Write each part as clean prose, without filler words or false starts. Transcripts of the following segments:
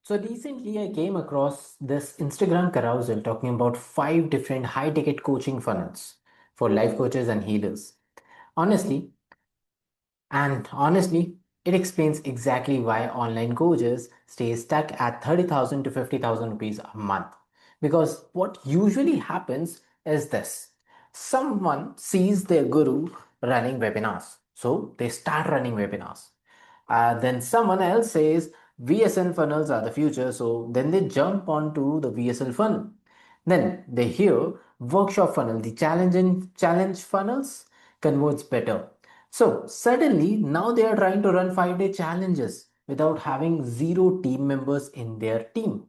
So recently I came across this Instagram carousel talking about 5 different high ticket coaching funnels for life coaches and healers. Honestly, honestly, it explains exactly why online coaches stay stuck at 30,000 to 50,000 rupees a month. Because what usually happens is this: someone sees their guru running webinars, so they start running webinars. Then someone else says VSL funnels are the future, so then they jump onto the VSL funnel. Then they hear workshop funnel, the challenge funnels converts better. So suddenly now they are trying to run 5 day challenges without having zero team members in their team.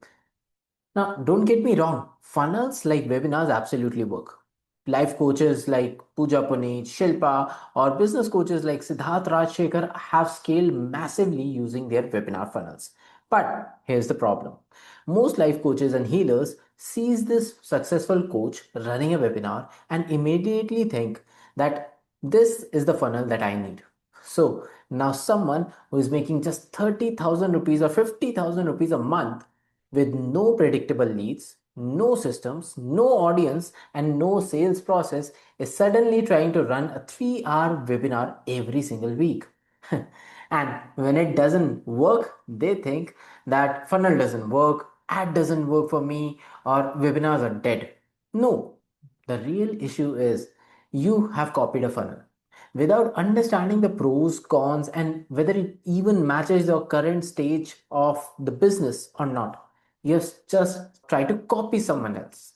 Now, don't get me wrong, funnels like webinars absolutely work. Life coaches like Pooja Puneet, Shilpa, or business coaches like Siddharth Rajshekhar have scaled massively using their webinar funnels. But here's the problem. Most life coaches and healers sees this successful coach running a webinar and immediately think that this is the funnel that I need. So now someone who is making just 30,000 rupees or 50,000 rupees a month with no predictable leads, no systems, no audience, and no sales process is suddenly trying to run a 3 hour webinar every single week. And when it doesn't work, they think that funnel doesn't work, ad doesn't work for me, or webinars are dead. No, the real issue is you have copied a funnel without understanding the pros, cons, and whether it even matches your current stage of the business or not. You just try to copy someone else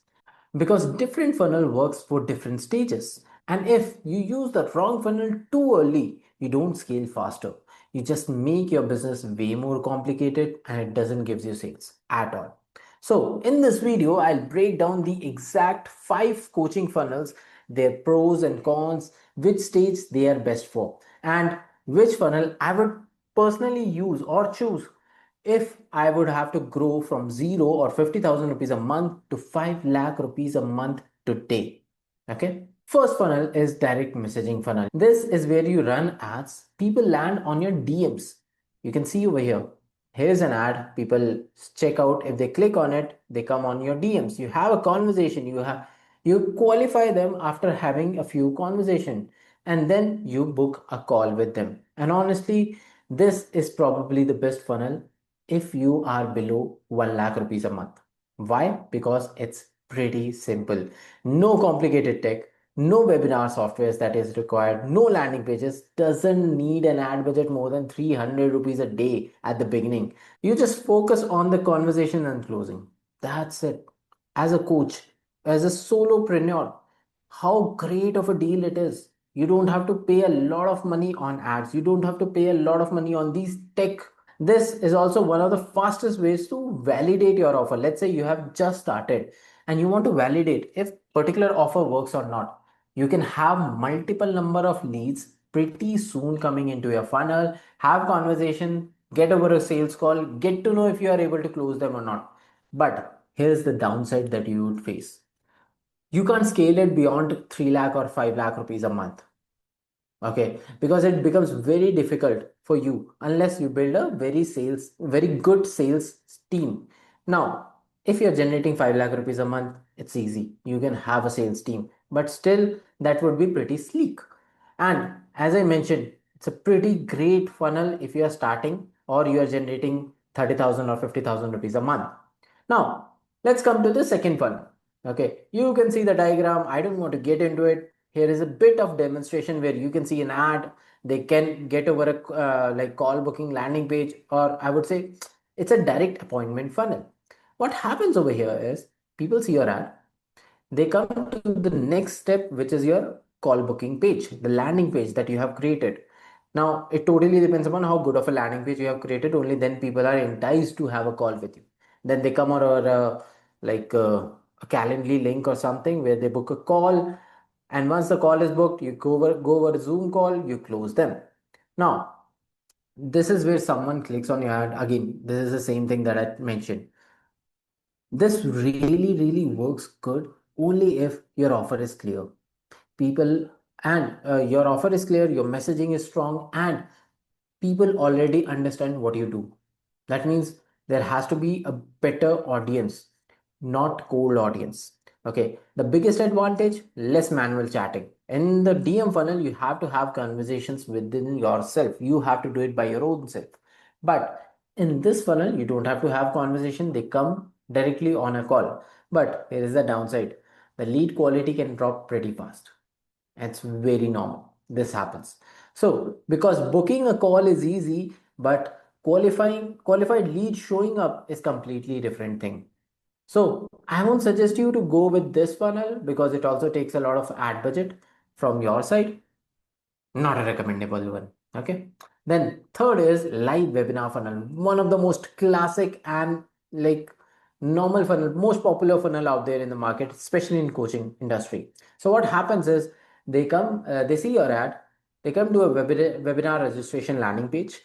because different funnel works for different stages. And if you use the wrong funnel too early, you don't scale faster. You just make your business way more complicated and it doesn't give you sales at all. So in this video, I'll break down the exact 5 coaching funnels, their pros and cons, which stage they are best for, and which funnel I would personally use or choose if I would have to grow from 0 or 50,000 rupees a month to 5 lakh rupees a month today. Okay. First funnel is direct messaging funnel. This is where you run ads. People land on your DMs. You can see over here. Here's an ad. People check out. If they click on it, they come on your DMs. You have a conversation. You qualify them after having a few conversation, and then you book a call with them. And honestly, this is probably the best funnel if you are below 1 lakh rupees a month. Why? Because it's pretty simple. No complicated tech, no webinar softwares that is required, no landing pages, doesn't need an ad budget more than 300 rupees a day at the beginning. You just focus on the conversation and closing. That's it. As a coach, as a solopreneur, how great of a deal it is. You don't have to pay a lot of money on ads. You don't have to pay a lot of money on these tech. This is also one of the fastest ways to validate your offer. Let's say you have just started and you want to validate if particular offer works or not. You can have multiple number of leads pretty soon coming into your funnel, have conversation, get over a sales call, get to know if you are able to close them or not. But here's the downside that you would face. You can't scale it beyond 3 lakh or 5 lakh rupees a month. Okay, because it becomes very difficult for you unless you build a very good sales team. Now, if you're generating 5 lakh rupees a month, it's easy. You can have a sales team, but still that would be pretty sleek. And as I mentioned, it's a pretty great funnel if you are starting or you are generating 30,000 or 50,000 rupees a month. Now, let's come to the second funnel. Okay, you can see the diagram. I don't want to get into it. Here is a bit of demonstration where you can see an ad. They can get over a like call booking landing page, or I would say it's a direct appointment funnel. What happens over here is people see your ad, they come to the next step, which is your call booking page, the landing page that you have created. Now, it totally depends upon how good of a landing page you have created. Only then people are enticed to have a call with you. Then they come over a Calendly link or something where they book a call. And once the call is booked, you go over a Zoom call, you close them. Now, this is where someone clicks on your ad. Again, this is the same thing that I mentioned. This really works good only if your offer is clear. People and your offer is clear, your messaging is strong, and people already understand what you do. That means There has to be a better audience, not cold audience. Okay, the biggest advantage, less manual chatting. In the DM funnel, you have to have conversations within yourself. You have to do it by your own self. But in this funnel, you don't have to have conversation. They come directly on a call. But here is the downside. The lead quality can drop pretty fast. It's very normal. This happens. So, because booking a call is easy, but qualifying qualified lead showing up is completely different thing. So, I won't suggest you to go with this funnel because it also takes a lot of ad budget from your side. Not a recommendable one. Okay. Then third is live webinar funnel. One of the most classic and like normal funnel, most popular funnel out there in the market, especially in coaching industry. So what happens is they see your ad, they come to a webinar registration landing page.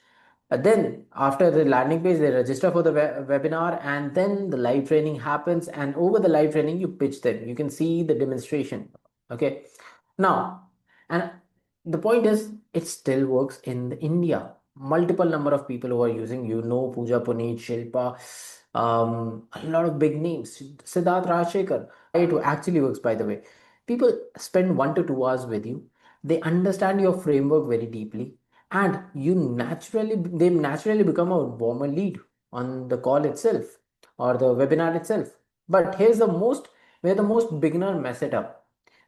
Then after the landing page, they register for the webinar, and then the live training happens. And over the live training, you pitch them. You can see the demonstration. Okay. Now, and the point is, it still works in India. Multiple number of people who are using, Pooja Puneet, Shilpa, a lot of big names, Siddharth Rajshekar. It actually works, by the way. People spend 1 to 2 hours with you. They understand your framework very deeply, and they naturally become a warmer lead on the call itself or the webinar itself. But here's the most where the most beginner mess it up.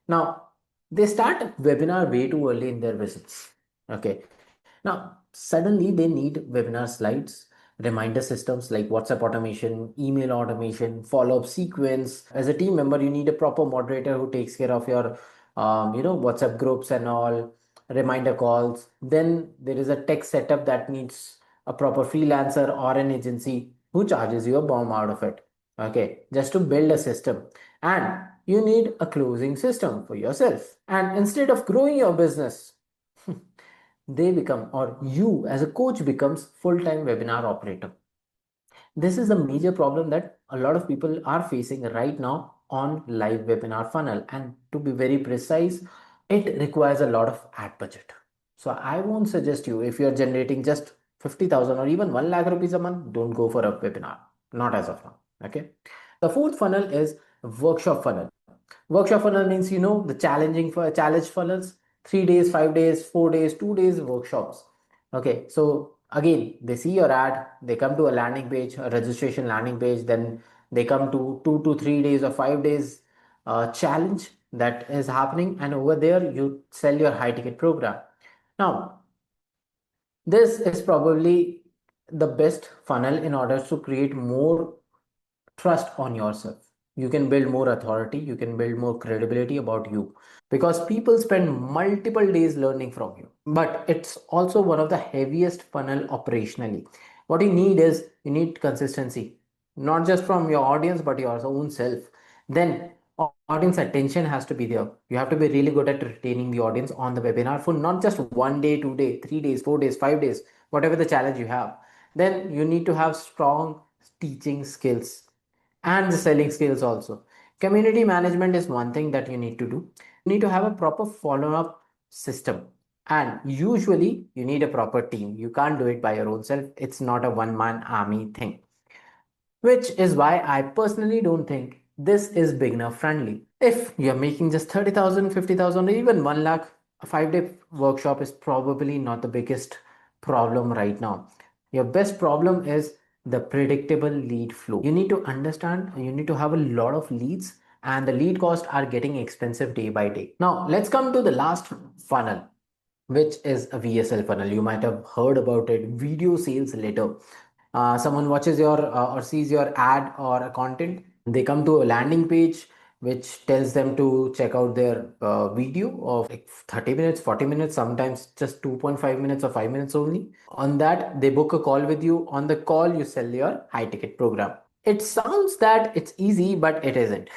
Now, they start webinar way too early in their visits. Okay. Now, suddenly they need webinar slides, reminder systems like WhatsApp automation, email automation, follow-up sequence. As a team member, you need a proper moderator who takes care of your, WhatsApp groups and all, reminder calls. Then there is a tech setup that needs a proper freelancer or an agency who charges you a bomb out of it. Okay, just to build a system. And you need a closing system for yourself. And instead of growing your business, they become, or you as a coach becomes full-time webinar operator. This is a major problem that a lot of people are facing right now on live webinar funnel. And to be very precise, it requires a lot of ad budget. So I won't suggest you, if you're generating just 50,000 or even 1 lakh rupees a month, don't go for a webinar. Not as of now. Okay. The fourth funnel is workshop funnel. Workshop funnel means, the challenging for challenge funnels, 3 days, 5 days, 4 days, 2 days workshops. Okay, so again, they see your ad, they come to a landing page, a registration landing page, then they come to 2 to 3 days or 5 days challenge that is happening, and over there you sell your high ticket program. Now, this is probably the best funnel in order to create more trust on yourself. You can build more authority, you can build more credibility about you because people spend multiple days learning from you. But it's also one of the heaviest funnel operationally. What you need is you need consistency, not just from your audience, but your own self. Then audience attention has to be there. You have to be really good at retaining the audience on the webinar for not just 1 day, 2 day, 3 days, 4 days, 5 days, whatever the challenge you have. Then you need to have strong teaching skills and the selling skills also. Community management is one thing that you need to do. You need to have a proper follow-up system. And usually you need a proper team. You can't do it by your own self. It's not a one-man army thing. Which is why I personally don't think this is beginner friendly. If you're making just 30,000, 50,000, or even 1 lakh, a 5 day workshop is probably not the biggest problem right now. Your best problem is the predictable lead flow. You need to understand, you need to have a lot of leads, and the lead costs are getting expensive day by day. Now, let's come to the last funnel, which is a VSL funnel. You might have heard about it, video sales letter. Someone watches your or sees your ad or a content, they come to a landing page which tells them to check out their video of like 30 minutes, 40 minutes, sometimes just 2.5 minutes or 5 minutes only. On that, they book a call with you. On the call, you sell your high ticket program. It sounds that it's easy, but it isn't.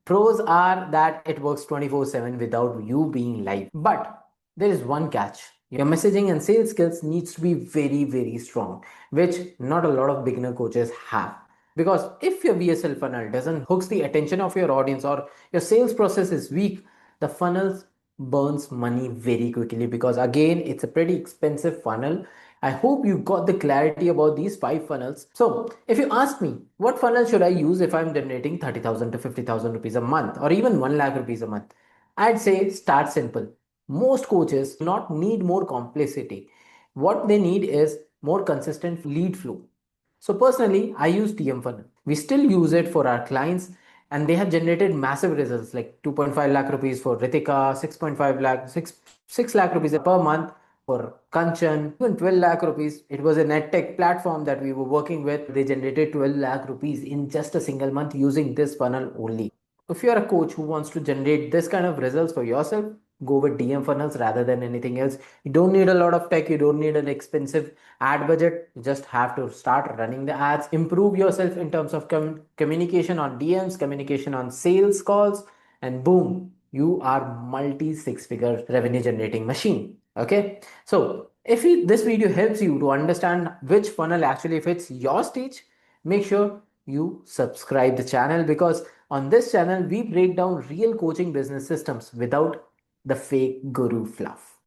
Pros are that it works 24/7 without you being live. But there is one catch. Your messaging and sales skills needs to be very, very strong, which not a lot of beginner coaches have. Because if your VSL funnel doesn't hooks the attention of your audience or your sales process is weak, the funnels burns money very quickly because again, it's a pretty expensive funnel I hope you got the clarity about these 5 funnels. So, if you ask me, what funnel should I use if I'm generating 30,000 to 50,000 rupees a month or even 1 lakh rupees a month? I'd say start simple. Most coaches not need more complexity. What they need is more consistent lead flow. So personally, I use TM funnel. We still use it for our clients and they have generated massive results like 2.5 lakh rupees for Ritika, 6.5 lakh, 6 lakh rupees per month for Kanchan, even 12 lakh rupees. It was a net tech platform that we were working with. They generated 12 lakh rupees in just a single month using this funnel only. If you're a coach who wants to generate this kind of results for yourself, go with DM funnels rather than anything else. You don't need a lot of tech, you don't need an expensive ad budget. You just have to start running the ads, improve yourself in terms of communication on DMs, communication on sales calls, and boom, you are multi six figure revenue generating machine. Okay, so if this video helps you to understand which funnel actually fits your stage, make sure you subscribe the channel because on this channel we break down real coaching business systems without the fake guru fluff.